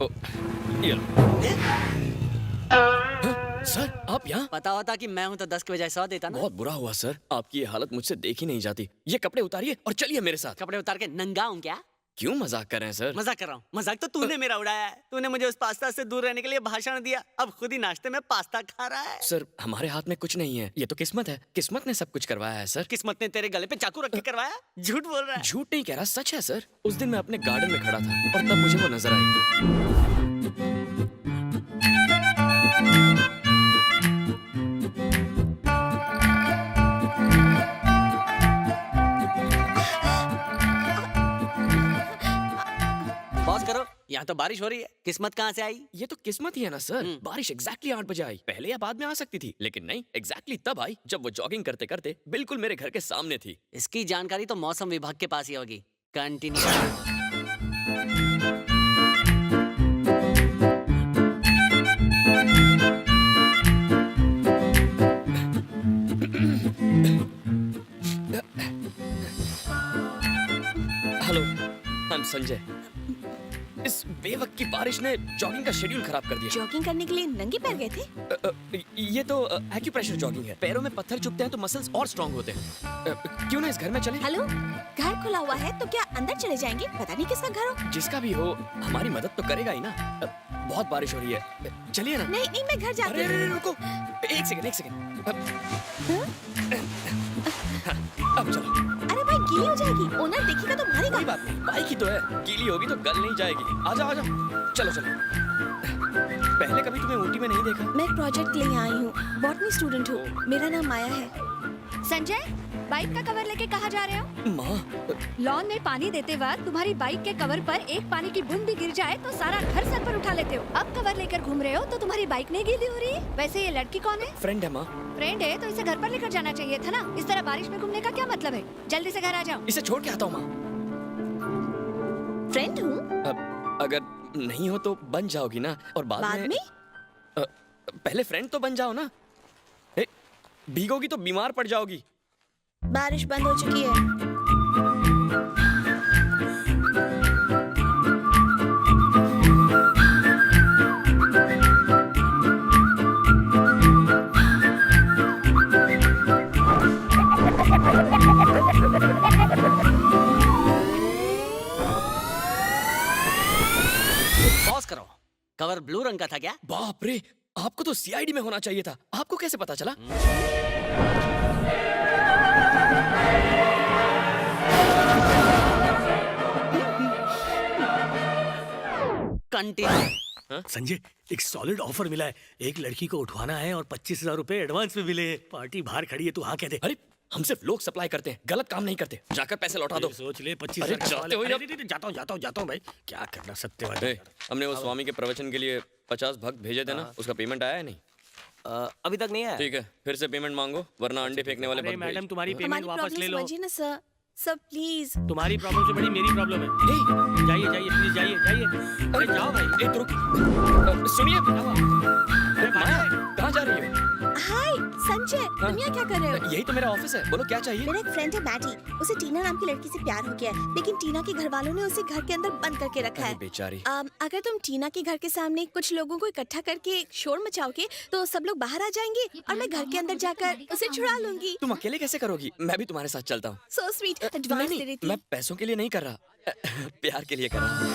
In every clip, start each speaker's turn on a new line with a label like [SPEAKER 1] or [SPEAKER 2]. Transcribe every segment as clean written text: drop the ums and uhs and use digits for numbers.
[SPEAKER 1] ओ, ये लो। सर आप यहाँ?
[SPEAKER 2] पता होता कि मैं हूँ तो 10 के बजाय 100 देता ना।
[SPEAKER 1] बहुत बुरा हुआ सर, आपकी ये हालत मुझसे देखी नहीं जाती। ये कपड़े उतारिए और चलिए मेरे साथ।
[SPEAKER 2] कपड़े उतार के नंगा हूँ क्या?
[SPEAKER 1] क्यों मजाक कर रहे हैं सर?
[SPEAKER 2] मजाक कर रहा हूँ। मजाक तो तूने मेरा उड़ाया है। तूने मुझे उस पास्ता से दूर रहने के लिए भाषण दिया, अब खुद ही नाश्ते में पास्ता खा रहा है।
[SPEAKER 1] सर हमारे हाथ में कुछ नहीं है, ये तो किस्मत है। किस्मत ने सब कुछ करवाया है सर।
[SPEAKER 2] किस्मत ने तेरे गले पे चाकू रख के करवाया? झूठ बोल रहा है।
[SPEAKER 1] झूठ नहीं कह रहा, सच है सर। उस दिन मैं अपने गार्डन में खड़ा था और तब मुझे वो नजर आई।
[SPEAKER 2] पॉज करो, यहाँ तो बारिश हो रही है। किस्मत कहाँ से आई?
[SPEAKER 1] ये तो किस्मत ही है ना सर। बारिश एग्जैक्टली 8 बजे आई। पहले या बाद में आ सकती थी, लेकिन नहीं, एग्जैक्टली तब आई जब वो जॉगिंग करते करते बिल्कुल मेरे घर के सामने थी।
[SPEAKER 2] इसकी जानकारी तो मौसम विभाग के पास ही होगी। Continue.
[SPEAKER 1] Hello, I am Sanjay. इस बेवक्त की बारिश ने जॉगिंग का शेड्यूल खराब कर दिया।
[SPEAKER 3] जॉगिंग करने के लिए नंगे पैर गए थे?
[SPEAKER 1] ये तो एक्यूप्रेशर जॉगिंग है। पैरों में पत्थर चुभते हैं तो मसल्स और स्ट्रांग होते हैं। क्यों ना इस घर में चलें?
[SPEAKER 3] हेलो, घर खुला हुआ है तो क्या अंदर चले जाएंगे? पता नहीं किसका घर हो।
[SPEAKER 1] जिसका भी हो, हमारी मदद तो करेगा ही ना। बहुत बारिश हो रही है, चलिए ना।
[SPEAKER 3] नहीं नहीं, मैं घर जाती
[SPEAKER 1] अरे
[SPEAKER 3] हूँ।
[SPEAKER 1] अरे, रुको, एक सेकंड। अब चलो।
[SPEAKER 3] अरे भाई, गीली हो जाएगी। ओनर देखेगा तो मारेगा।
[SPEAKER 1] कोई बात नहीं, बाइक ही तो है, गीली होगी तो गल नहीं जाएगी। आजा आजा, चलो चलो। पहले कभी तुम्हें ऊटी में नहीं देखा।
[SPEAKER 3] मैं एक प्रोजेक्ट के लिए आई हूँ। बॉटनी स्टूडेंट हूँ। मेरा नाम माया है।
[SPEAKER 4] संजय, बाइक का कवर लेके कहाँ जा रहे हो?
[SPEAKER 1] माँ,
[SPEAKER 4] लॉन में पानी देते वक्त तुम्हारी बाइक के कवर पर एक पानी की बूंद भी गिर जाए तो सारा घर सर पर उठा लेते हो। अब कवर लेकर घूम रहे हो तो तुम्हारी बाइक नहीं गीली हो रही है? वैसे ये लड़की कौन है?
[SPEAKER 1] फ्रेंड है माँ।
[SPEAKER 4] फ्रेंड है तो इसे घर पर लेकर जाना चाहिए था ना। इस तरह बारिश में घूमने का क्या मतलब है? जल्दी से घर आ जाओ।
[SPEAKER 1] इसे छोड़ के आता हूँ माँ।
[SPEAKER 3] फ्रेंड हूँ।
[SPEAKER 1] अब अगर नहीं हो तो बन जाओगी ना, और
[SPEAKER 3] बाद में?
[SPEAKER 1] पहले फ्रेंड तो बन जाओ ना। भीगोगी तो बीमार पड़ जाओगी।
[SPEAKER 3] बारिश बंद हो चुकी है।
[SPEAKER 2] पॉज करो। कवर ब्लू रंग का था क्या?
[SPEAKER 1] बाप रे, आपको तो सीआईडी में होना चाहिए था। आपको कैसे पता चला?
[SPEAKER 2] कंटिन्यू।
[SPEAKER 5] संजय, एक सॉलिड ऑफर मिला है। एक लड़की को उठवाना है और 25,000 रुपए एडवांस में मिले हैं। पार्टी बाहर खड़ी है, तू हाँ कह दे।
[SPEAKER 1] अरे हम सिर्फ लोग सप्लाई करते हैं, गलत काम नहीं करते। जाकर पैसे लौटा दो।
[SPEAKER 5] सोच ले, 25,000
[SPEAKER 1] अरे जाते हो या-
[SPEAKER 5] जाता हूँ भाई। क्या करना, सत्यवादी।
[SPEAKER 1] हमने वो स्वामी के प्रवचन के लिए 50 भक्त भेजे थे ना, उसका पेमेंट आया है नहीं?
[SPEAKER 6] अभी तक नहीं आया।
[SPEAKER 1] ठीक है, फिर से पेमेंट मांगो, वरना अंडे फेंकने वाले
[SPEAKER 5] अरे
[SPEAKER 1] भक्त
[SPEAKER 5] मैडम,
[SPEAKER 1] भेज।
[SPEAKER 5] तुम्हारी पेमेंट
[SPEAKER 3] हमारी
[SPEAKER 5] वापस ले
[SPEAKER 3] प्रॉब्लम
[SPEAKER 5] लो।
[SPEAKER 3] समझिए ना सर। Sir please.
[SPEAKER 5] तुम्हारी प्रॉब्लम से बड़ी मेरी प्रॉब्लम है।
[SPEAKER 1] ए,
[SPEAKER 5] जाइए जाइए, प्लीज जाइए जाइए। अरे जाओ भाई।
[SPEAKER 1] एक रुक, सुनिए।
[SPEAKER 5] अरे
[SPEAKER 1] माया,
[SPEAKER 5] भाई,
[SPEAKER 1] कहाँ जा रही हो?
[SPEAKER 3] हाय संजय, तुम यहाँ क्या कर रहे हो?
[SPEAKER 1] यही तो मेरा ऑफिस है, बोलो क्या चाहिए?
[SPEAKER 3] मेरा एक फ्रेंड है मैडी। उसे टीना नाम की लड़की से प्यार हो गया है, लेकिन टीना के घर वालों ने उसे घर के अंदर बंद करके रखा
[SPEAKER 1] अरे
[SPEAKER 3] है।
[SPEAKER 1] बेचारी।
[SPEAKER 3] अगर तुम टीना के घर के सामने कुछ लोगों को इकट्ठा करके शोर मचाओगे तो सब लोग बाहर आ जाएंगे और मैं घर के अंदर जाकर उसे छुड़ा लूंगी।
[SPEAKER 1] तुम अकेले कैसे करोगी? मैं भी तुम्हारे साथ चलता हूँ।
[SPEAKER 3] So sweet.
[SPEAKER 1] नहीं
[SPEAKER 3] एडवांस दे
[SPEAKER 1] नहीं,
[SPEAKER 3] रही थी।
[SPEAKER 1] मैं पैसों के लिए नहीं कर रहा, प्यार के लिए कर रहा हूँ।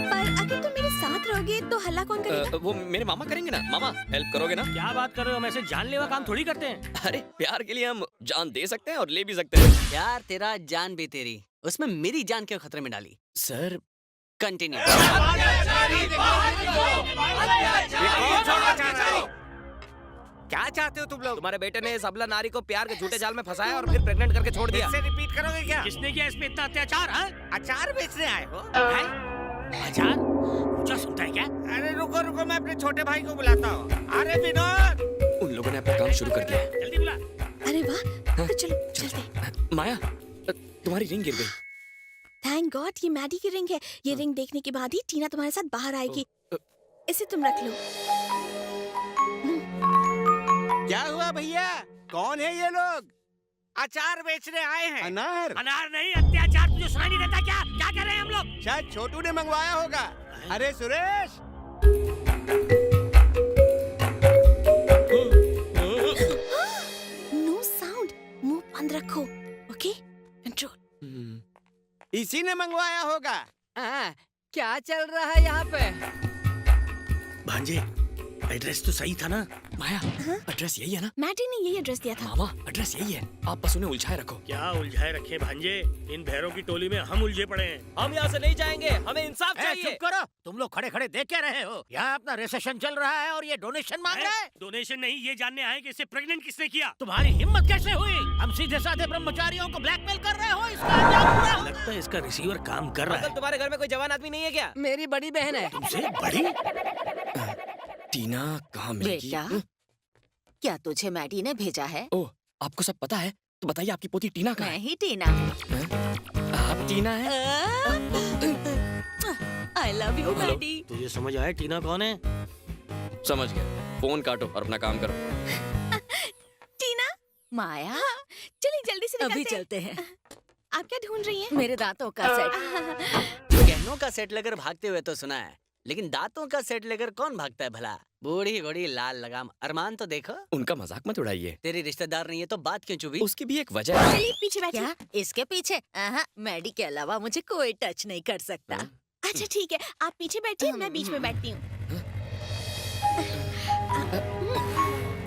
[SPEAKER 3] पर अगर तुम मेरे साथ रहोगे तो हल्ला कौन करेगा?
[SPEAKER 1] वो मेरे मामा करेंगे ना। मामा हेल्प करोगे ना?
[SPEAKER 5] क्या बात कर रहे हो? हम ऐसे जानलेवा काम थोड़ी करते हैं।
[SPEAKER 1] अरे प्यार के लिए हम जान दे सकते हैं और ले भी सकते हैं।
[SPEAKER 2] यार तेरा जान भी तेरी, उसमें मेरी जान क्यों खतरे में डाली?
[SPEAKER 1] Sir
[SPEAKER 2] continue.
[SPEAKER 6] क्या चाहते हो तुम लोग? तुम्हारे बेटे ने इस अबला नारी को प्यार के झूठे जाल में फंसाया और फिर प्रेग्नेंट करके छोड़ दिया।
[SPEAKER 7] इससे रिपीट करोगे क्या?
[SPEAKER 5] किसने किया इसमें इतना अत्याचार? हाँ,
[SPEAKER 7] अचार बेचने आए हो?
[SPEAKER 5] अचार ऊंचा सुनता है क्या?
[SPEAKER 7] अरे रुको रुको, मैं अपने छोटे भाई को बुलाता हूँ। अरे विनोद,
[SPEAKER 1] उन लोगों ने अपना काम शुरू कर दिया है।
[SPEAKER 5] जल्दी बुला।
[SPEAKER 3] अरे वाह, तो चलो चलते।
[SPEAKER 1] माया, तुम्हारी रिंग गिर गई।
[SPEAKER 3] थैंक गॉड ये मैडी की रिंग है। ये रिंग देखने के बाद ही टीना तुम्हारे साथ बाहर आएगी। इसे तुम रख लो।
[SPEAKER 7] क्या हुआ भैया? कौन है ये लोग? अचार बेचने आए हैं।
[SPEAKER 8] अनार
[SPEAKER 5] अनार नहीं, अत्याचार। तुझे सुनाई नहीं देता क्या? क्या कर रहे हैं हम लोग?
[SPEAKER 8] शायद छोटू ने मंगवाया होगा।
[SPEAKER 7] अरे सुरेश,
[SPEAKER 3] नो साउंड, मुंह बंद रखो, ओके? कंट्रोल।
[SPEAKER 7] इसी ने मंगवाया होगा।
[SPEAKER 6] क्या चल रहा है यहाँ पे?
[SPEAKER 5] भांजे, एड्रेस तो सही था ना?
[SPEAKER 1] माया, एड्रेस यही है ना?
[SPEAKER 3] मैटी ने यही एड्रेस दिया था।
[SPEAKER 1] मामा, एड्रेस यही है। आप बस उन्हें उलझाए रखो।
[SPEAKER 5] क्या उलझाए रखे भांजे? इन भैरों की टोली में हम उलझे पड़े हैं।
[SPEAKER 6] हम यहाँ से नहीं जाएंगे, हमें इंसाफ चाहिए।
[SPEAKER 8] चुप करो, तुम लोग खड़े खड़े देख क्या रहे हो? यहाँ अपना रिसेशन चल रहा है और ये डोनेशन मांग रहा है।
[SPEAKER 5] डोनेशन नहीं, ये जानने आए कि इसे प्रेग्नेंट किसने किया।
[SPEAKER 8] तुम्हारी हिम्मत कैसे हुई? हम सीधे साधे ब्रह्मचारियों को ब्लैकमेल कर रहे हो, इसका अंजाम पूरा हो।
[SPEAKER 5] लगता है इसका रिसीवर काम कर रहा
[SPEAKER 6] मतलब
[SPEAKER 5] है।
[SPEAKER 6] तुम्हारे घर में कोई जवान आदमी नहीं है क्या? मेरी बड़ी बहन है।
[SPEAKER 5] तुमसे बड़ी?
[SPEAKER 1] टीना कहाँ मिलेगी?
[SPEAKER 9] बेटा, क्या तुझे मैडी ने भेजा है?
[SPEAKER 1] ओह, आपको सब पता है? तो बताइए आपकी पोती टीना कहाँ
[SPEAKER 9] मैं
[SPEAKER 1] है?
[SPEAKER 9] ही टीना हूँ।
[SPEAKER 1] आप टीना है?
[SPEAKER 9] I love you
[SPEAKER 1] hello.
[SPEAKER 9] Maddy.
[SPEAKER 5] तुझे समझ आया टीना कौन है?
[SPEAKER 1] समझ गया। फोन काटो और अपना काम करो।
[SPEAKER 3] टीना,
[SPEAKER 9] माया,
[SPEAKER 3] चलिए जल्दी से
[SPEAKER 9] अभी
[SPEAKER 3] निकलते हैं।
[SPEAKER 9] चलते हैं।
[SPEAKER 3] आप क्या ढूंढ रही हैं?
[SPEAKER 9] मेरे दांतों का सेट।
[SPEAKER 2] गहनों का सेट लेकर भागते हुए तो सुना है, लेकिन दांतों का सेट लेकर कौन भागता है भला? बूढ़ी घोड़ी लाल लगाम, अरमान तो देखो।
[SPEAKER 1] उनका मजाक मत उड़ाइए।
[SPEAKER 2] तेरी रिश्तेदार नहीं है तो बात क्यों चुभी?
[SPEAKER 1] उसकी भी एक वजह है।
[SPEAKER 3] चलिए पीछे बैठिए।
[SPEAKER 9] क्या इसके पीछे? मैडी के अलावा मुझे कोई टच नहीं कर सकता।
[SPEAKER 3] अच्छा ठीक है, आप पीछे बैठिए, मैं बीच में बैठती हूँ।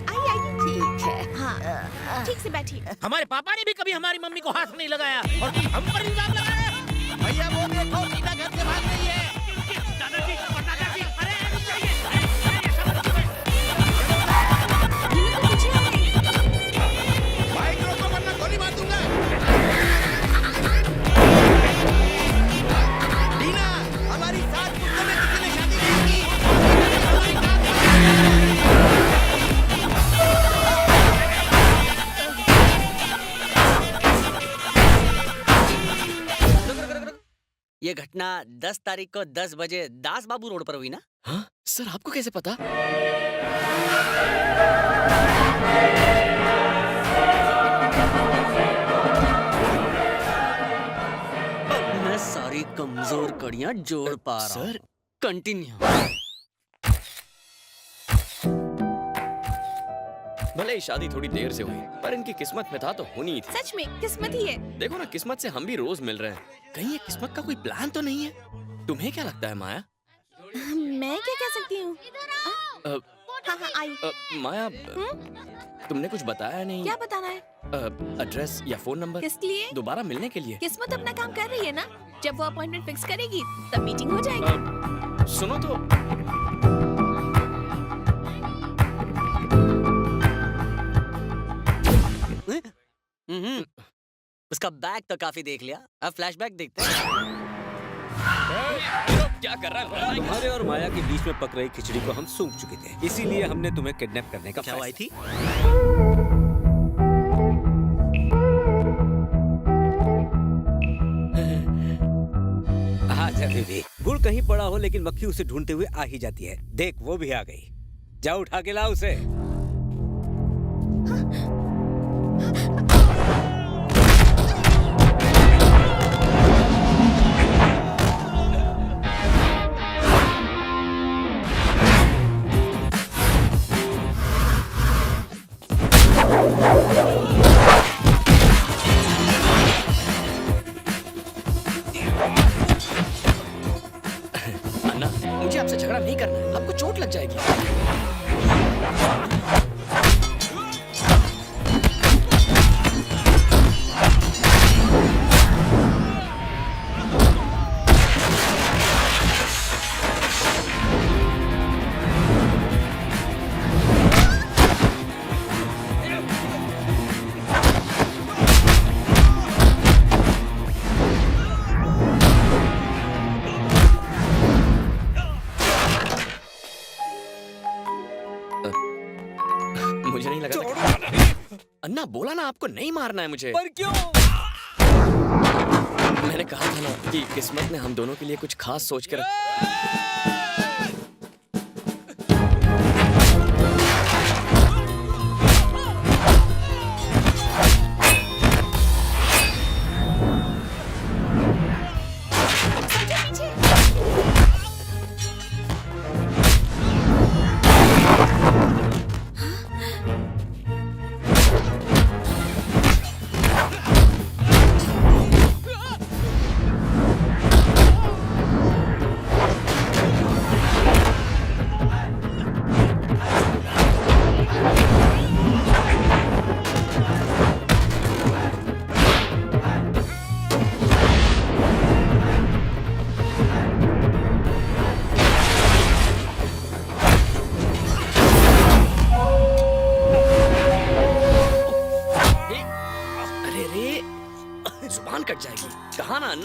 [SPEAKER 3] आइए आइए।
[SPEAKER 9] ठीक है।
[SPEAKER 3] हाँ, ठीक से बैठिए।
[SPEAKER 8] हमारे पापा ने भी कभी हमारी मम्मी को हाथ नहीं लगाया और तुम हम पर इल्जाम लगा रहे हो। भैया वो देखो, टीना घर से भाग रही है। दादाजी, दादाजी, अरे रुक जाइए।
[SPEAKER 7] बाइक रोको वरना गोली मार दूंगा। टीना, हमारी साथ कुत्ते में किसी ने शादी नहीं की।
[SPEAKER 2] ये घटना 10 तारीख को 10 बजे दास बाबू रोड पर हुई ना?
[SPEAKER 1] हाँ? सर आपको कैसे पता?
[SPEAKER 2] मैं सारी कमजोर कड़ियां जोड़ पा रहा हूँ।
[SPEAKER 1] Sir,
[SPEAKER 2] continue.
[SPEAKER 1] भले ही शादी थोड़ी देर से हुई, पर इनकी किस्मत में था तो होनी ही थी।
[SPEAKER 3] सच में किस्मत ही है।
[SPEAKER 1] देखो ना, किस्मत से हम भी रोज मिल रहे हैं। कहीं ये किस्मत का कोई प्लान तो नहीं है? तुम्हें क्या लगता है माया?
[SPEAKER 3] मैं क्या कह सकती हूँ?
[SPEAKER 1] अ,
[SPEAKER 3] हाँ हाँ आई।
[SPEAKER 1] माया, तुमने कुछ बताया नहीं।
[SPEAKER 3] क्या बताना है?
[SPEAKER 1] एड्रेस या फोन नंबर
[SPEAKER 3] किस लिए?
[SPEAKER 1] दोबारा मिलने के लिए।
[SPEAKER 3] किस्मत अपना काम कर रही है ना। जब वो अपॉइंटमेंट फिक्स करेगी तब मीटिंग हो जाएगी।
[SPEAKER 1] सुनो तो,
[SPEAKER 2] उसका बैग तो काफी देख लिया, अब फ्लैशबैक देखते हैं।
[SPEAKER 1] क्या कर रहा है?
[SPEAKER 6] तुम्हारे और माया के बीच में पक रही खिचड़ी को हम सूंघ चुके थे, इसीलिए हमने तुम्हें किडनैप करने का
[SPEAKER 2] क्या हुआ थी?
[SPEAKER 6] आजा बेबी। गुड़ कहीं पड़ा हो लेकिन मक्खी उसे ढूंढते हुए आ ही जाती है। देख वो भी आ गई। जा उठा के ला उसे।
[SPEAKER 1] अन्ना, मुझे आपसे झगड़ा नहीं करना है। आपको चोट लग जाएगी। मुझे नहीं लगा था। अन्ना, बोला ना आपको नहीं मारना है मुझे।
[SPEAKER 6] पर क्यों?
[SPEAKER 1] मैंने कहा था ना कि किस्मत ने हम दोनों के लिए कुछ खास सोच कर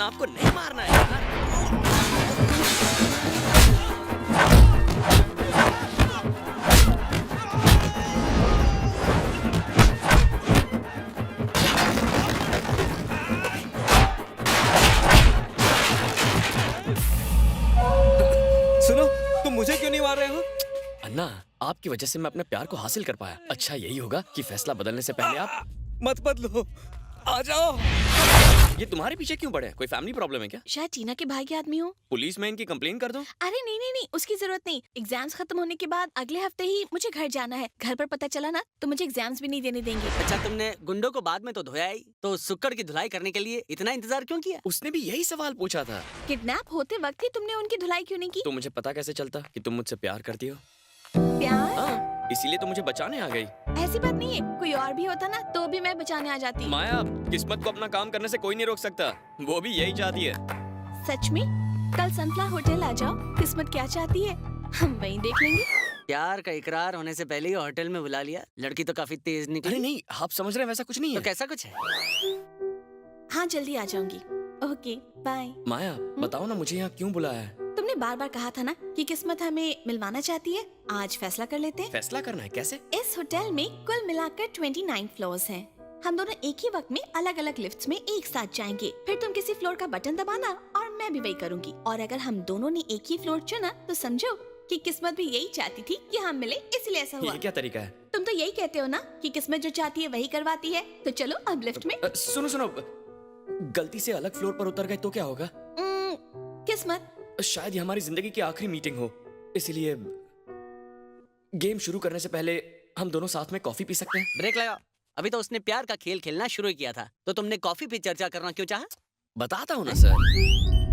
[SPEAKER 1] आपको नहीं मारना है यार।
[SPEAKER 6] सुनो, तुम मुझे क्यों नहीं मार रहे हो?
[SPEAKER 1] अन्ना, आपकी वजह से मैं अपने प्यार को हासिल कर पाया। अच्छा यही होगा कि फैसला बदलने से पहले आप
[SPEAKER 6] मत बदलो, आ जाओ।
[SPEAKER 1] ये तुम्हारे पीछे क्यों पड़े हैं? कोई फैमिली प्रॉब्लम है क्या?
[SPEAKER 3] शायद टीना के भाई के आदमी हो।
[SPEAKER 1] पुलिस में इनकी कंप्लेन कर दूं?
[SPEAKER 3] अरे नहीं नहीं नहीं, उसकी जरूरत नहीं। एग्जाम्स खत्म होने के बाद अगले हफ्ते ही मुझे घर जाना है। घर पर पता चला ना तो मुझे एग्जाम्स भी नहीं देने देंगे।
[SPEAKER 2] अच्छा, तुमने गुंडों को बाद में तो धोया ही, तो सुक्कड़ की धुलाई करने के लिए इतना इंतजार क्यों किया?
[SPEAKER 1] उसने भी यही सवाल पूछा था।
[SPEAKER 3] किडनैप होते वक्त ही तुमने उनकी धुलाई क्यों नहीं की?
[SPEAKER 1] तो मुझे पता कैसे चलता कि तुम मुझसे प्यार करती हो?
[SPEAKER 3] प्यार?
[SPEAKER 1] हाँ, इसीलिए तो मुझे बचाने आ गई।
[SPEAKER 3] ऐसी बात नहीं है, कोई और भी होता ना तो भी मैं बचाने आ जाती।
[SPEAKER 1] माया, किस्मत को अपना काम करने से कोई नहीं रोक सकता। वो भी यही चाहती है।
[SPEAKER 3] सच में? कल सनफ्लावर होटल आ जाओ, किस्मत क्या चाहती है हम वहीं देख लेंगे।
[SPEAKER 2] प्यार का इकरार होने से पहले ही होटल में बुला लिया। लड़की तो काफी तेज
[SPEAKER 1] अरे
[SPEAKER 2] निकली।
[SPEAKER 1] नहीं, आप समझ रहे हैं वैसा कुछ नहीं
[SPEAKER 2] तो
[SPEAKER 1] है।
[SPEAKER 2] कैसा कुछ है?
[SPEAKER 3] हाँ जल्दी आ जाऊंगी। Okay bye.
[SPEAKER 1] माया, बताओ ना मुझे यहाँ क्यों बुलाया है?
[SPEAKER 3] तुमने बार बार कहा था ना कि किस्मत हमें मिलवाना चाहती है। आज फैसला कर लेते हैं।
[SPEAKER 1] फैसला करना है कैसे?
[SPEAKER 3] इस होटल में कुल मिलाकर 29 फ्लोर्स हैं। हम दोनों एक ही वक्त में अलग अलग लिफ्ट्स में एक साथ जाएंगे। फिर तुम किसी फ्लोर का बटन दबाना और मैं भी वही करूंगी। और अगर हम दोनों ने एक ही फ्लोर चुना तो समझो कि किस्मत भी यही चाहती थी कि हम मिले, इसलिए ऐसा हुआ।
[SPEAKER 1] ये क्या तरीका है?
[SPEAKER 3] तुम तो यही कहते हो ना कि किस्मत जो चाहती है वही करवाती है। तो चलो अब लिफ्ट में।
[SPEAKER 1] सुनो सुनो, गलती से अलग फ्लोर पर उतर गए तो क्या होगा?
[SPEAKER 3] किस्मत,
[SPEAKER 1] शायद ये हमारी जिंदगी की आखिरी मीटिंग हो, इसलिए गेम शुरू करने से पहले हम दोनों साथ में कॉफी पी सकते हैं।
[SPEAKER 2] ब्रेक लगाओ। अभी तो उसने प्यार का खेल खेलना शुरू किया था, तो तुमने कॉफी पे चर्चा करना क्यों चाहा?
[SPEAKER 1] बताता हूँ ना सर।